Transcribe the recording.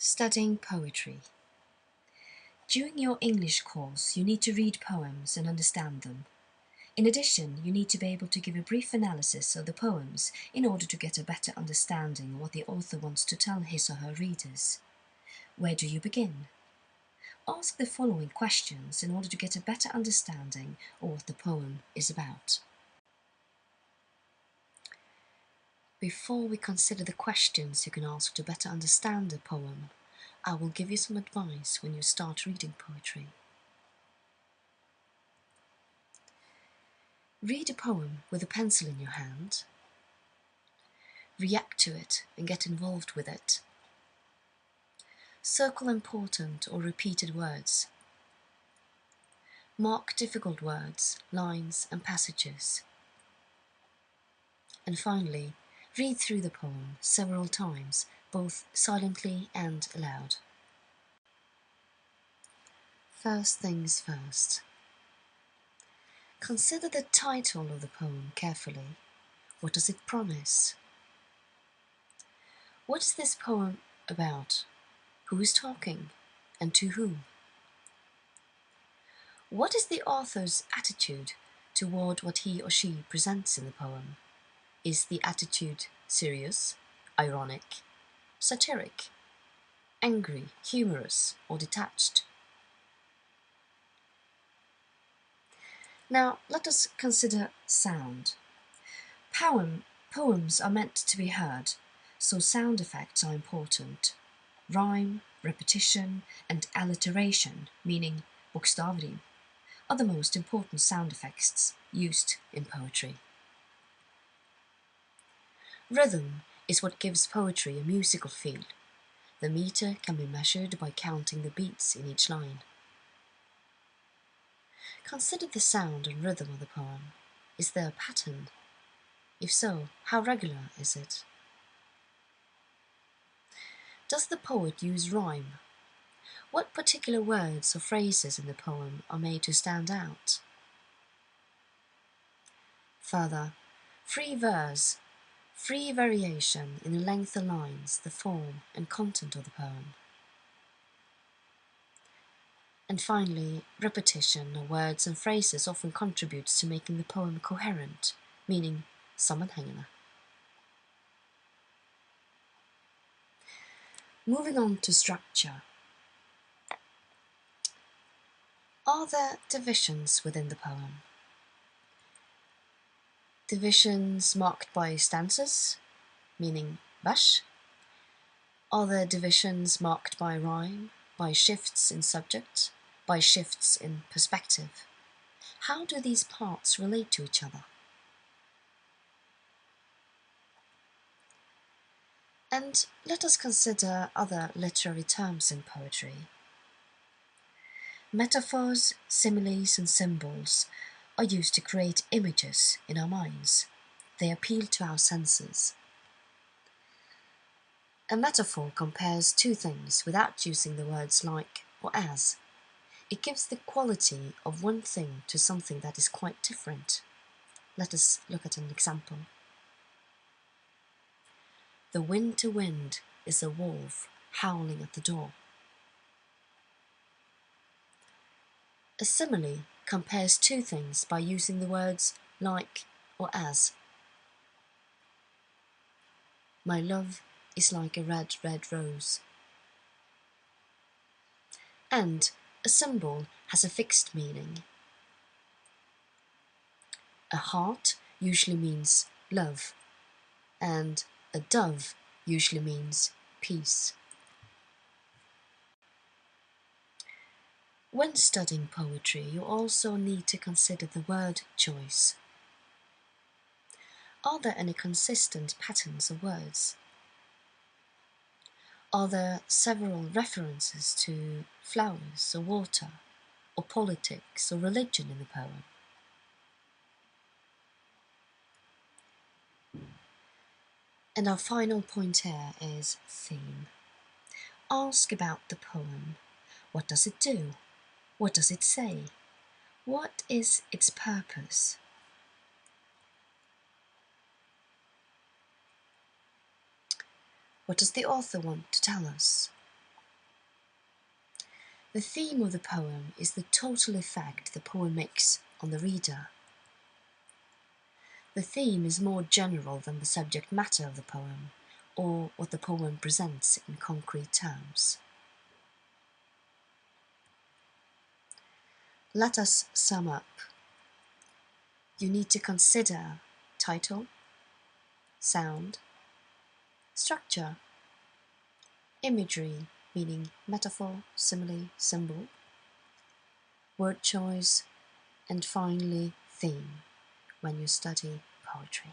Studying poetry. During your English course, you need to read poems and understand them. In addition, you need to be able to give a brief analysis of the poems in order to get a better understanding of what the author wants to tell his or her readers. Where do you begin? Ask the following questions in order to get a better understanding of what the poem is about. Before we consider the questions you can ask to better understand the poem, I will give you some advice when you start reading poetry. Read a poem with a pencil in your hand. React to it and get involved with it. Circle important or repeated words. Mark difficult words, lines and passages. And finally, read through the poem several times, both silently and aloud. First things first. Consider the title of the poem carefully. What does it promise? What is this poem about? Who is talking, and to whom? What is the author's attitude toward what he or she presents in the poem? Is the attitude serious, ironic, satiric, angry, humorous, or detached? Now, let us consider sound. Poems are meant to be heard, so sound effects are important. Rhyme, repetition, and alliteration, meaning bokstavrim, are the most important sound effects used in poetry. Rhythm is what gives poetry a musical feel. The meter can be measured by counting the beats in each line. Consider the sound and rhythm of the poem. Is there a pattern? If so, how regular is it? Does the poet use rhyme? What particular words or phrases in the poem are made to stand out? Further, free verse, free variation in the length of lines, the form and content of the poem. And finally, repetition of words and phrases often contributes to making the poem coherent, meaning sammanhängande. Moving on to structure. Are there divisions within the poem? Divisions marked by stanzas, meaning vers? Are there divisions marked by rhyme, by shifts in subject, by shifts in perspective? How do these parts relate to each other? And let us consider other literary terms in poetry. Metaphors, similes, and symbols are used to create images in our minds. They appeal to our senses. A metaphor compares two things without using the words like or as. It gives the quality of one thing to something that is quite different. Let us look at an example. The winter wind is a wolf howling at the door. A simile compares two things by using the words like or as. My love is like a red, red rose. And a symbol has a fixed meaning. A heart usually means love, and a dove usually means peace. When studying poetry, you also need to consider the word choice. Are there any consistent patterns of words? Are there several references to flowers or water, or politics or religion in the poem? And our final point here is theme. Ask about the poem. What does it do? What does it say? What is its purpose? What does the author want to tell us? The theme of the poem is the total effect the poem makes on the reader. The theme is more general than the subject matter of the poem, or what the poem presents in concrete terms. Let us sum up. You need to consider title, sound, structure, imagery, meaning metaphor, simile, symbol, word choice, and finally theme when you study poetry.